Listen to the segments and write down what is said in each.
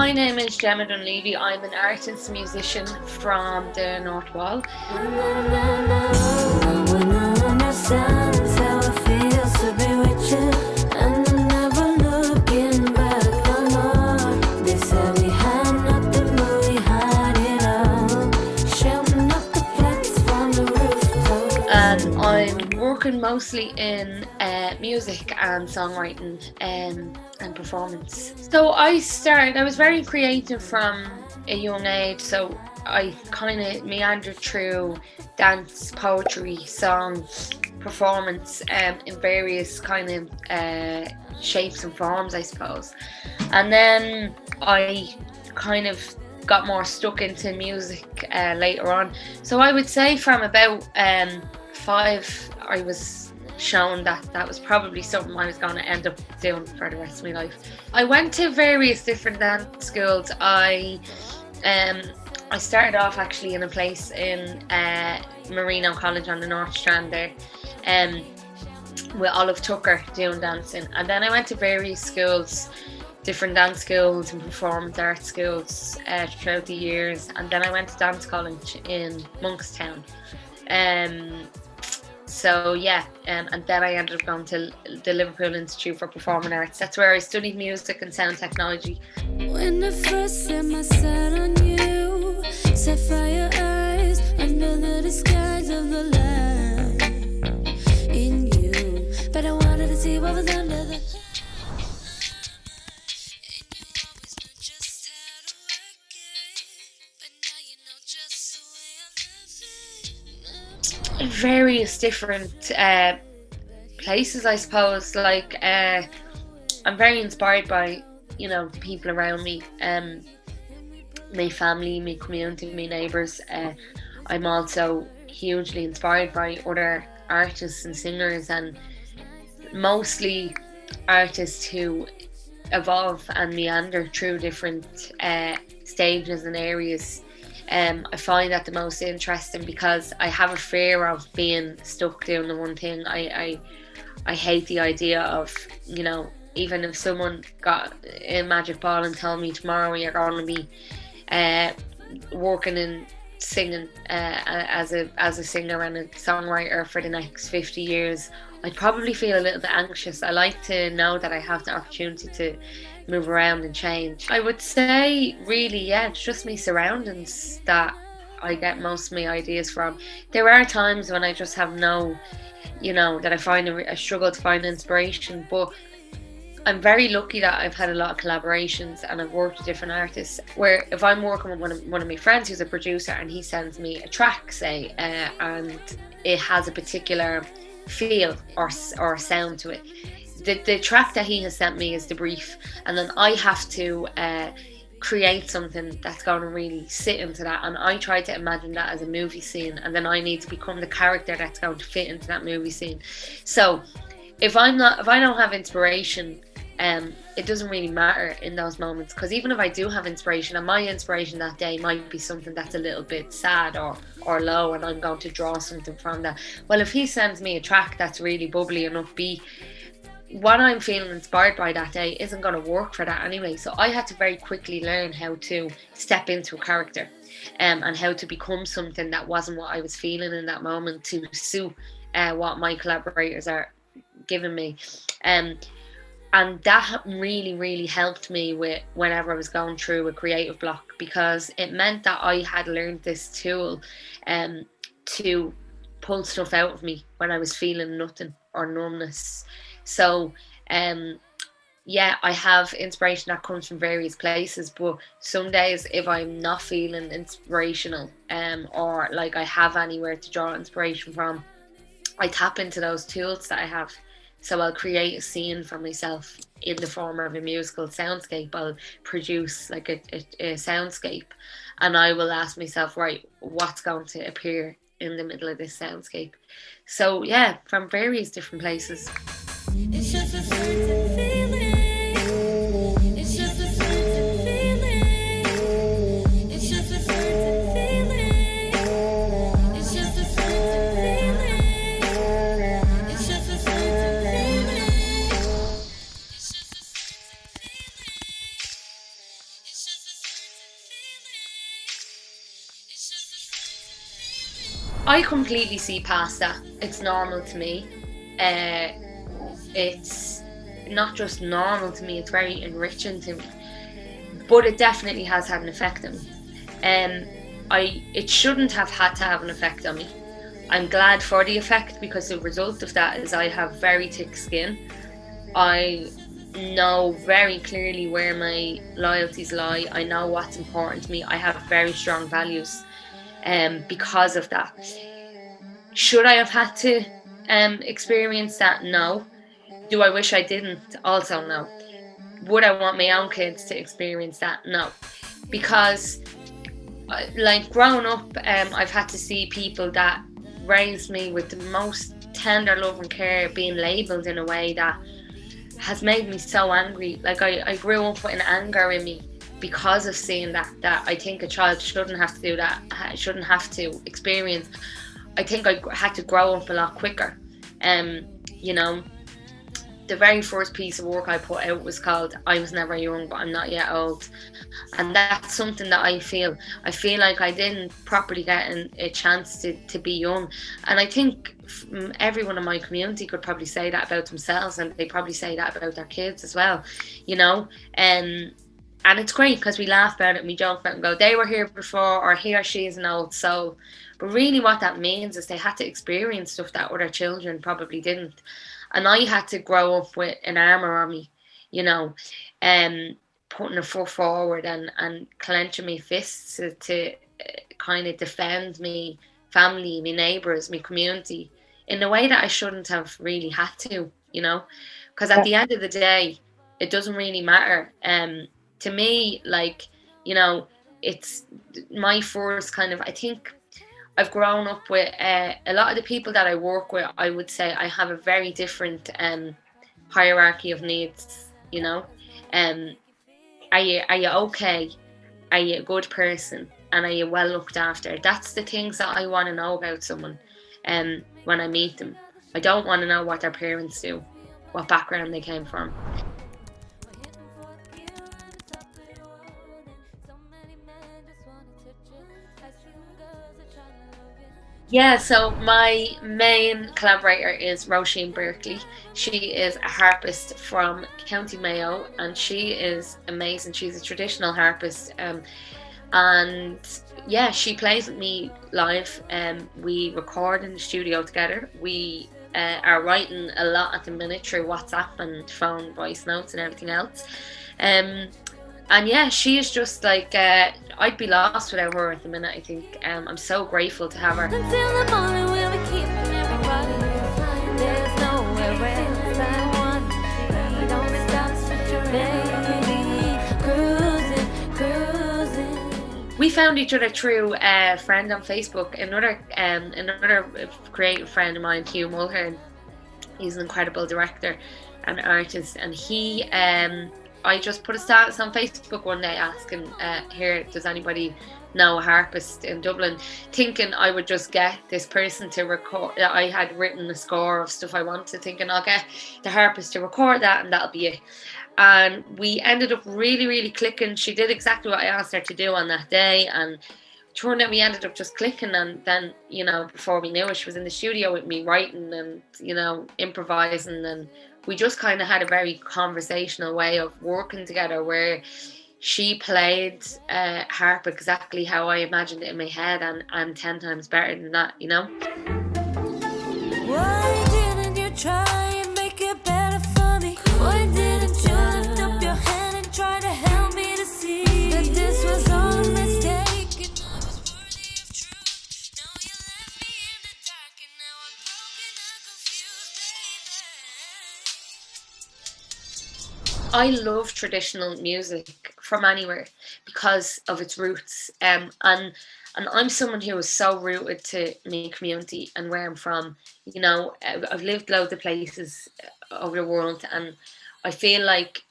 My name is Gemma Dunleavy. I'm an artist musician from the Northwall. And I'm working mostly in music and songwriting and performance. So I was very creative from a young age, so I kind of meandered through dance, poetry, song, performance in various kind of shapes and forms, I suppose. And then I kind of got more stuck into music later on. So I would say from about 5, I was shown that was probably something I was going to end up doing for the rest of my life. I went to various different dance schools. I started off actually in a place in Marino College on the North Strand there, with Olive Tucker doing dancing. And then I went to various schools, different dance schools and performance arts schools throughout the years. And then I went to dance college in Monkstown. So yeah, and then I ended up going to the Liverpool Institute for Performing Arts. That's where I studied music and sound technology. When I first set my sight on you, sapphire eyes under the disguise of the light in you, but I wanted to see what was under the. Various different places, I suppose. Like I'm very inspired by, people around me, my family, my community, my neighbours. I'm also hugely inspired by other artists and singers, and mostly artists who evolve and meander through different stages and areas. I find that the most interesting because I have a fear of being stuck doing the one thing. I hate the idea of, even if someone got a magic ball and told me tomorrow you're going to be working and singing as a singer and a songwriter for the next 50 years, I'd probably feel a little bit anxious. I like to know that I have the opportunity to move around and change. I would say really, it's just my surroundings that I get most of my ideas from. There are times when I just have no, that I find I struggle to find inspiration, but I'm very lucky that I've had a lot of collaborations and I've worked with different artists, where if I'm working with one of my friends who's a producer and he sends me a track, say, and it has a particular feel or sound to it, the track that he has sent me is the brief, and then I have to create something that's going to really sit into that, and I try to imagine that as a movie scene, and then I need to become the character that's going to fit into that movie scene. So if I don't have inspiration, it doesn't really matter in those moments, because even if I do have inspiration, and my inspiration that day might be something that's a little bit sad or low, and I'm going to draw something from that, well, if he sends me a track that's really bubbly and upbeat, what I'm feeling inspired by that day isn't going to work for that anyway. So I had to very quickly learn how to step into a character, and how to become something that wasn't what I was feeling in that moment to suit what my collaborators are giving me. And that really, really helped me with whenever I was going through a creative block, because it meant that I had learned this tool to pull stuff out of me when I was feeling nothing or numbness. So I have inspiration that comes from various places, but some days if I'm not feeling inspirational, or like I have anywhere to draw inspiration from, I tap into those tools that I have. So I'll create a scene for myself in the form of a musical soundscape. I'll produce like a soundscape, and I will ask myself, right, what's going to appear in the middle of this soundscape? So yeah, from various different places. It's just a certain feeling. It's just a certain feeling. It's just a certain feeling. It's just a certain feeling. It's just a certain feeling. It's just a certain feeling. It's just I completely see past that. It's normal to me. Uh, it's not just normal to me, it's very enriching to me. But it definitely has had an effect on me. It shouldn't have had to have an effect on me. I'm glad for the effect, because the result of that is I have very thick skin. I know very clearly where my loyalties lie. I know what's important to me. I have very strong values because of that. Should I have had to experience that? No. Do I wish I didn't? Also, no. Would I want my own kids to experience that? No. Because, like, growing up, I've had to see people that raised me with the most tender love and care being labelled in a way that has made me so angry. Like, I grew up with an anger in me because of seeing that I think a child shouldn't have to do that, shouldn't have to experience. I think I had to grow up a lot quicker. You know, the very first piece of work I put out was called I Was Never Young, But I'm Not Yet Old. And that's something that I feel like I didn't properly get a chance to be young. And I think everyone in my community could probably say that about themselves, and they probably say that about their kids as well, you know. And it's great because we laugh about it and we joke about it and go, they were here before, or he or she is an old soul. But really what that means is they had to experience stuff that other children probably didn't. And I had to grow up with an armour on me, you know, putting a foot forward and clenching my fists to kind of defend me family, my neighbours, my community in a way that I shouldn't have really had to, you know, because at the end of the day, it doesn't really matter. To me, like, you know, it's my first kind of, I think I've grown up with a lot of the people that I work with. I would say I have a very different hierarchy of needs, you know. Are you okay? Are you a good person? And are you well looked after? That's the things that I want to know about someone when I meet them. I don't want to know what their parents do, what background they came from. Yeah, so my main collaborator is Roisin Berkeley. She is a harpist from County Mayo, and she is amazing. She's a traditional harpist, and yeah, she plays with me live. We record in the studio together. We are writing a lot at the minute through WhatsApp and phone voice notes and everything else. And yeah, she is just like, I'd be lost without her at the minute, I think. I'm so grateful to have her. Until the morning we'll be keeping everybody flying. There's nowhere else I want. We don't stop, baby. Cruising. We found each other through a friend on Facebook, another creative friend of mine, Hugh Mulhern. He's an incredible director and artist, and he I just put a status on Facebook one day asking, here, does anybody know a harpist in Dublin? Thinking I would just get this person to record. I had written a score of stuff I wanted, thinking I'll get the harpist to record that and that'll be it. And we ended up really, really clicking. She did exactly what I asked her to do on that day, and turned out we ended up just clicking. And then, you know, before we knew it, she was in the studio with me writing and, you know, improvising, and we just kind of had a very conversational way of working together, where she played harp exactly how I imagined it in my head, and 10 times better than that, you know. Why didn't you try and make it better for me? Why didn't you lift up your hand and try to help me to see that this was all a mistake and I was worthy of truth? Now you left me in the dark and now I'm broken and confused, baby. I love traditional music from anywhere because of its roots. And I'm someone who is so rooted to my community and where I'm from. You know, I've lived loads of places over the world, and I feel like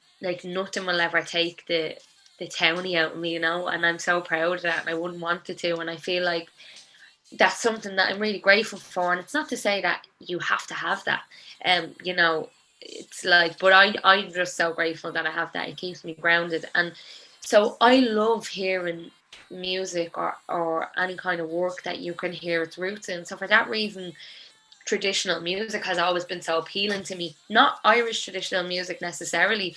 nothing will ever take the townie out of me, you know, and I'm so proud of that, and I wouldn't want it to. And I feel like that's something that I'm really grateful for. And it's not to say that you have to have that, you know, it's like, but I'm just so grateful that I have that. It keeps me grounded. And so I love hearing music or any kind of work that you can hear its roots in. So for that reason, traditional music has always been so appealing to me. Not Irish traditional music necessarily,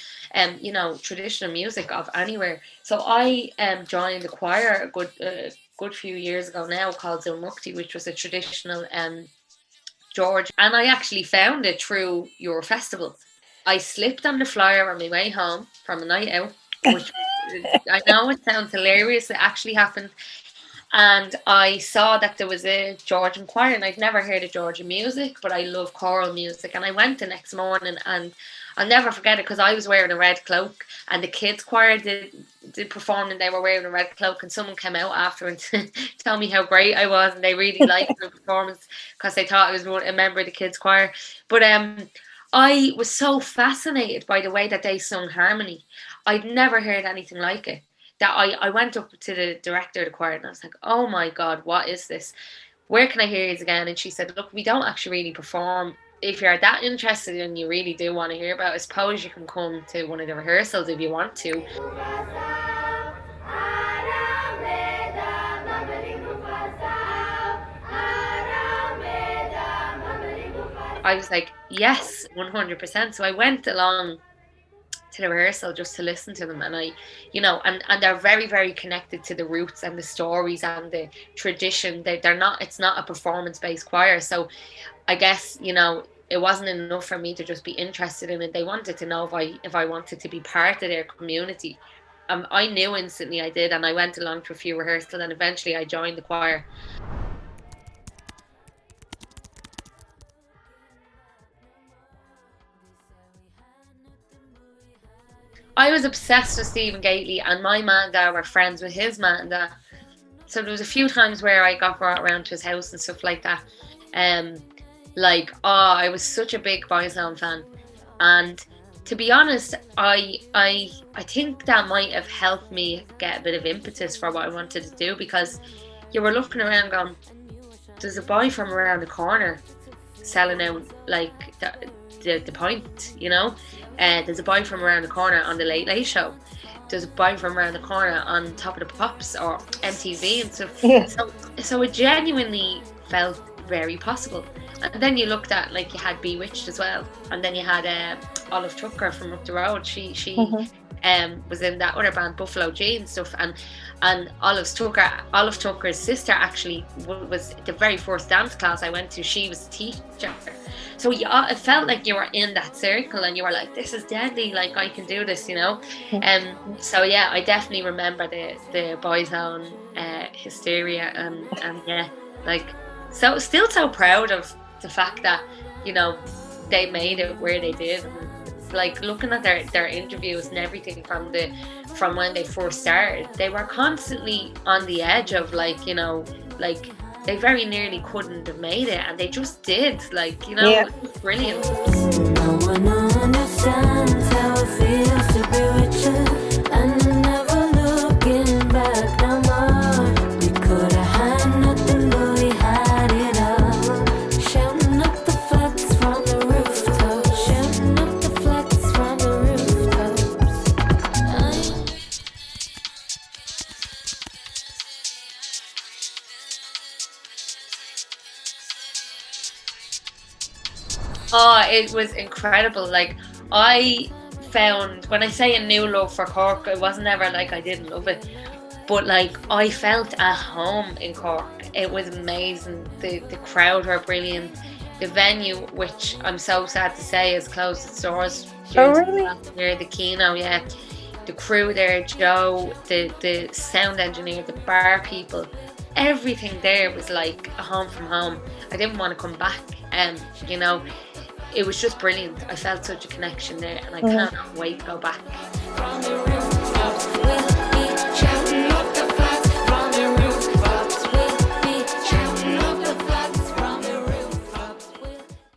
you know, traditional music of anywhere. So I joined the choir a good few years ago now, called Zilmukti, which was a traditional George, and I actually found it through your festival. I slipped on the flyer on my way home from a night out, which I know it sounds hilarious. It actually happened. And I saw that there was a Georgian choir, and I'd never heard of Georgian music, but I love choral music. And I went the next morning, and I'll never forget it because I was wearing a red cloak, and the kids' choir did perform, and they were wearing a red cloak. And someone came out afterwards to tell me how great I was, and they really liked the performance because they thought I was a member of the kids' choir. But I was so fascinated by the way that they sung harmony. I'd never heard anything like it. That I went up to the director of the choir and I was like, oh my God, what is this? Where can I hear you again? And she said, look, we don't actually really perform. If you're that interested and you really do want to hear about it, I suppose you can come to one of the rehearsals if you want to. I was like, yes, 100%. So I went along to the rehearsal just to listen to them, and I, you know, and they're very, very connected to the roots and the stories and the tradition. They're not, it's not a performance-based choir. So I guess, you know, it wasn't enough for me to just be interested in it. They wanted to know if I wanted to be part of their community. I knew instantly I did, and I went along to a few rehearsals, and eventually I joined the choir. I was obsessed with Stephen Gately, and my man and dad were friends with his man and dad. So there was a few times where I got brought around to his house and stuff like that. I was such a big Boyzone fan, and to be honest, I think that might have helped me get a bit of impetus for what I wanted to do, because you were looking around going, there's a boy from around the corner selling out like the point, you know. There's a boy from around the corner on the Late Late Show. There's a boy from around the corner on Top of the Pops or MTV and stuff. Yeah. So it genuinely felt very possible. And then you looked at, like, you had Bewitched as well, and then you had Olive Tucker from up the road. She was in that other band, Buffalo G and stuff, and Olive Tucker's sister actually was the very first dance class I went to. She was a teacher. So it felt like you were in that circle, and you were like, this is deadly, like, I can do this, you know. So yeah, I definitely remember the Boyzone hysteria, and yeah, like, so still so proud of the fact that, you know, they made it where they did. And, like, looking at their interviews and everything from when they first started, they were constantly on the edge of, like, you know, like, they very nearly couldn't have made it, and they just did, like, you know. Yeah. It was brilliant. No one understands how it feels to be with you, and never looking back no more. We could have had nothing, but we had it all. Shouting up the flex from the rooftops, shouting up the flex from the rooftops. Oh, it was incredible. Like, I found, when I say a new love for Cork, it wasn't ever like I didn't love it, but like, I felt at home in Cork. It was amazing. The crowd were brilliant. The venue, which I'm so sad to say has closed its doors. Oh, really? Near the Kino, yeah. The crew there, Joe, the sound engineer, the bar people, everything there was like a home from home. I didn't want to come back, you know. It was just brilliant. I felt such a connection there, and I cannot wait to go back.